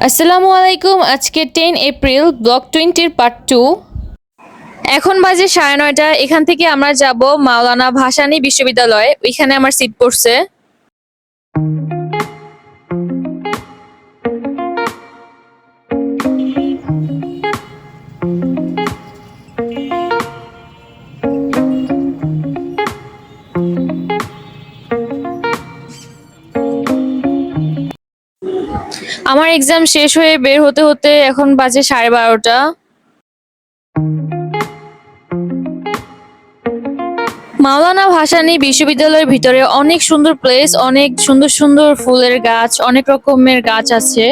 আসসালামু আলাইকুম। আজকে 10 এপ্রিল ব্লক 20 পার্ট 2। এখন বাজে 9:30। এখান থেকে আমরা যাব মাওলানা ভাসানী বিশ্ববিদ্যালয়ে। ওইখানে আমার সিট পড়ছে। আমার এক্সাম শেষ হয়ে বের হতে হতে এখন বাজে 12:30। মাওলানা ভাসানী বিশ্ববিদ্যালয়ের ভিতরে অনেক সুন্দর প্লেস, অনেক সুন্দর সুন্দর ফুলের গাছ, অনেক রকমের গাছ আছে।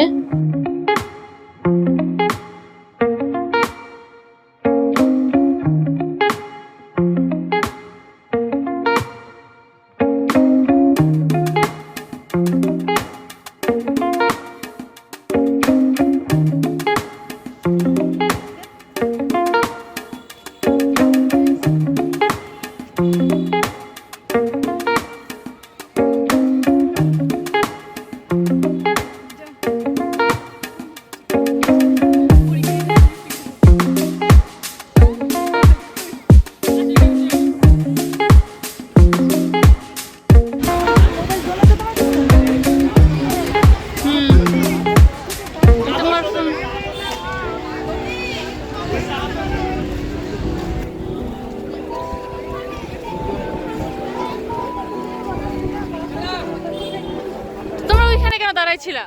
তোমরা ওইখানে কেন দাঁড়াইছিলা?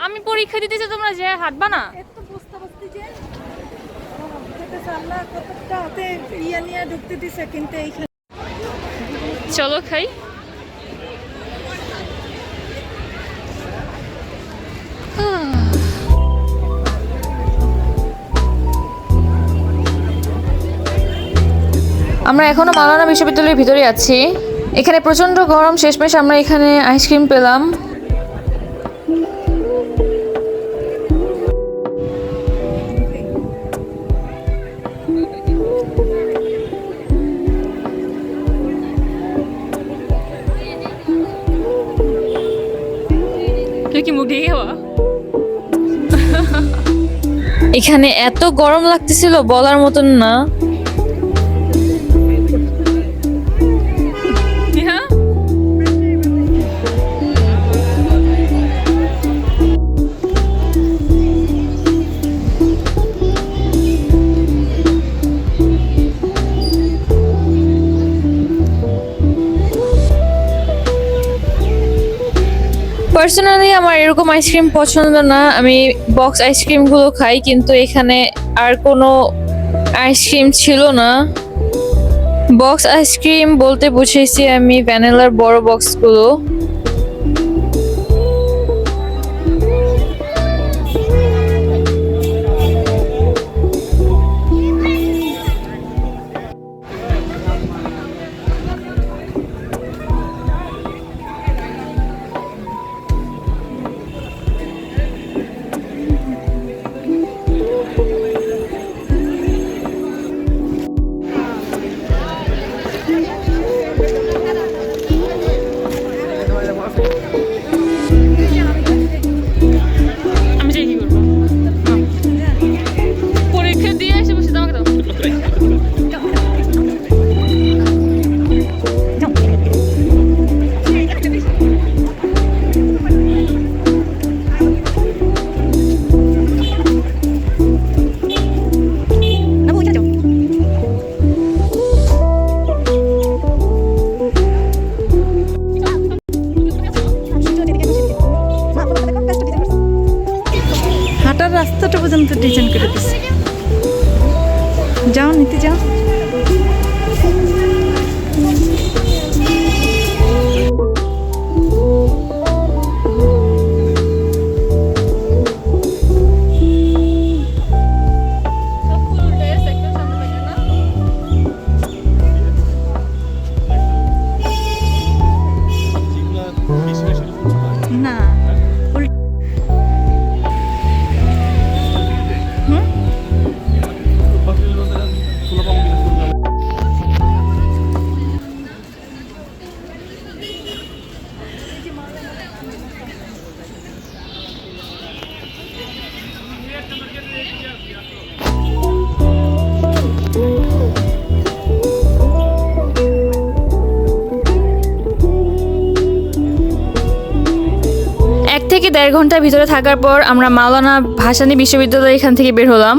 আমি পরীক্ষা দিতেছি, তোমরা যে হাঁটবা না? চলো খাই। আমরা এখনো মাওলানা বিশ্ববিদ্যালয়ের ভিতরে আছি। এখানে প্রচন্ড গরম, শেষমেশ আমরা এখানে আইসক্রিম পেলাম। কি মুখ ঢেকে যাওয়া। এখানে এত গরম লাগতেছিল বলার মতন না। পার্সোনালি আমার এরকম আইসক্রিম পছন্দ না, আমি বক্স আইসক্রিমগুলো খাই, কিন্তু এখানে আর কোনো আইসক্রিম ছিল না। বক্স আইসক্রিম বলতে বুঝেছি আমি ভ্যানিলার বড় বক্সগুলো। রাস্তাটা পর্যন্ত ডিজাইন করে দিচ্ছে। যাও নিতে যাও। না 1.5 ঘন্টা ভিতরে থাকার পর আমরা মাওলানা ভাসানী বিশ্ববিদ্যালয় এখান থেকে বের হলাম।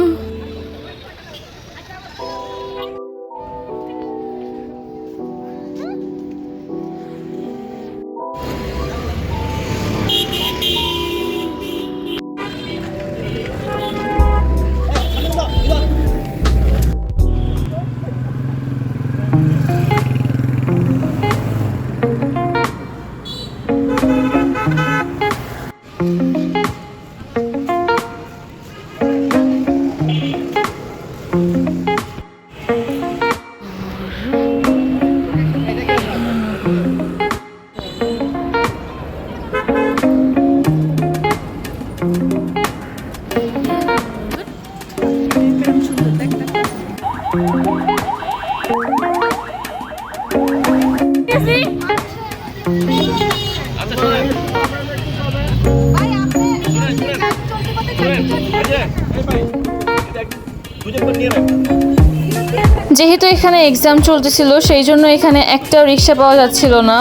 যেহেতু এখানে এক্সাম চলতেছিল সেই জন্য এখানে একটাও রিক্সা পাওয়া যাচ্ছিল না,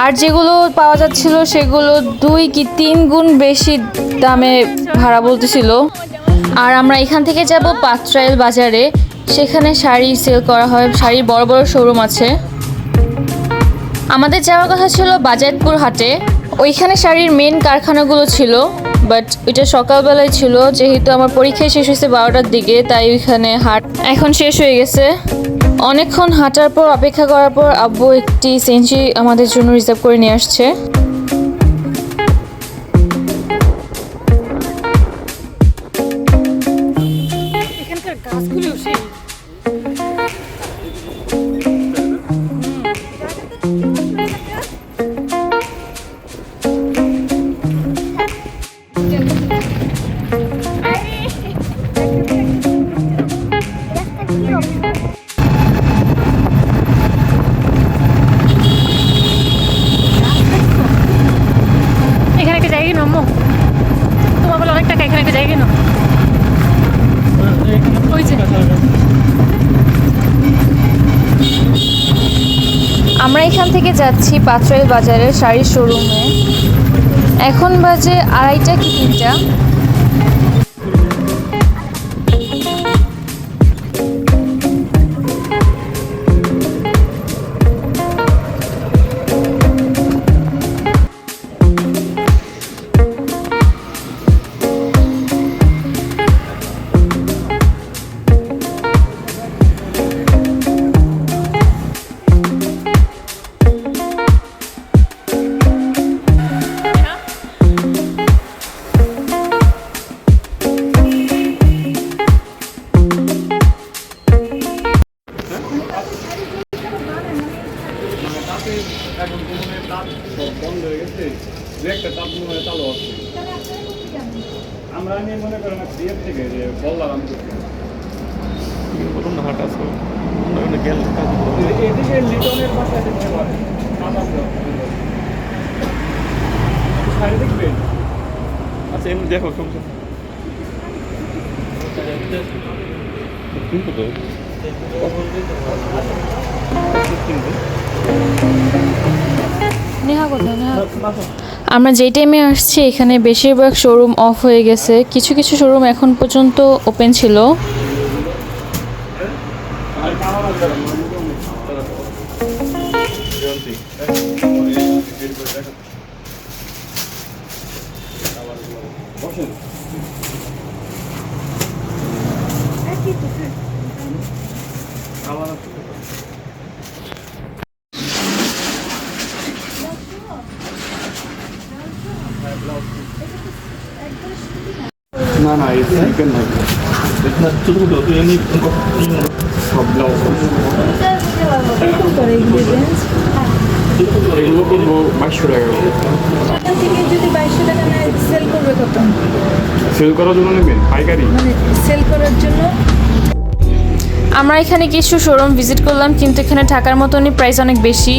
আর যেগুলো পাওয়া যাচ্ছিল সেগুলো 2 কি 3 গুণ বেশি দামে ভাড়া বলতেছিল। আর আমরা এখান থেকে যাব পাত্রাইল বাজারে, সেখানে শাড়ি সেল করা হয়, শাড়ির বড় বড় শোরুম আছে। আমাদের যাওয়ার কথা ছিল বাজারপুর হাটে, ওইখানে শাড়ির মেন কারখানাগুলো ছিল, বাট ওইটা সকালবেলায় ছিল। যেহেতু আমার পরীক্ষা শেষ হয়েছে 12টার দিকে, তাই ওইখানে হাট এখন শেষ হয়ে গেছে। অনেকক্ষণ হাঁটার পর অপেক্ষা করার পর আব্বু একটি সেঞ্চি আমাদের জন্য রিজার্ভ করে নিয়ে আসছে। এখানকার গাছগুলো সেই এখানে একটা জায়গা কিনো আম্মু, তোমার বলে অনেক টাকা, এখানে একটা জায়গা কিনো। ওই যে আমরা এখান থেকে যাচ্ছি পাত্রাইল বাজারের শাড়ির শোরুমে। এখন বাজে 2:30 কি 3টা। আমরা নিয়ে মনে করেন বিয়ের থেকে যে বললাম আমি প্রথম হাট আছে এদিকে লিটনের পাশে দেখতে পারেন শাড়ি দেখবেন। আচ্ছা এমনি দেখো সমস্যা কিন্তু তো আমরা যেই টাইমে আসছি এখানে বেশিরভাগ শোরুম অফ হয়ে গেছে, কিছু কিছু শোরুম এখন পর্যন্ত ওপেন ছিল। না না এই চিকেন না ছোটো ছোটো তুই এমনি সব ব্লাউজ এগুলো করবো 2200 টাকা। এখান থেকে যদি 2200 টাকা নেয় সেল করবে কত? সেল করার জন্য নেবেন পাইকারি? মানে সেল করার জন্য আমরা এখানে কিছু শোরুম ভিজিট করলাম, কিন্তু এখানে ঢাকার মতনই প্রাইস অনেক বেশি।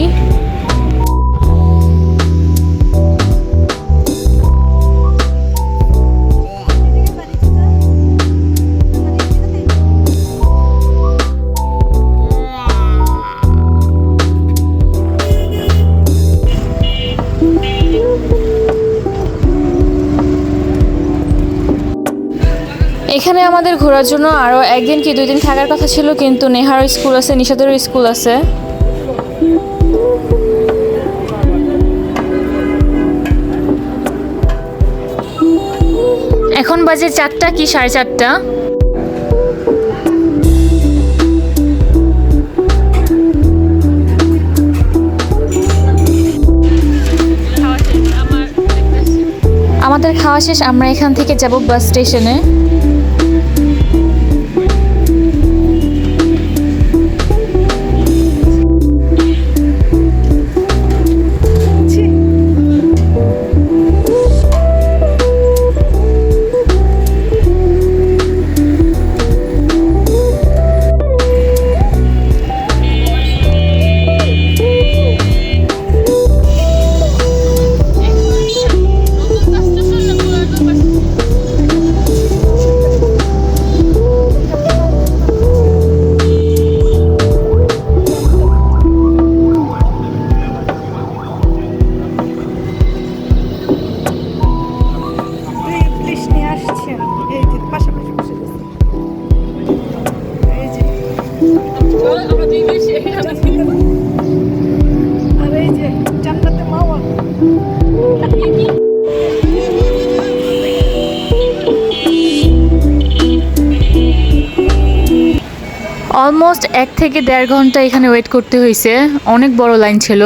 এখানে আমাদের ঘোরার জন্য আরও একদিন কি 2 দিন থাকার কথা ছিল, কিন্তু নেহারও স্কুল আছে, নিশাদেরও স্কুল আছে। এখন বাজে 4টা কি 4:30। আমাদের খাওয়া শেষ, আমরা এখান থেকে যাব বাস স্টেশনে। পুলিশ নিয়ে আসছে, এই যে পাশাপাশি বসে গেছে। এই যে আর এই যে জান্নাতে মাওয়া। অলমোস্ট 1 থেকে 1.5 ঘন্টা এখানে ওয়েট করতে হয়েছে, অনেক বড় লাইন ছিল।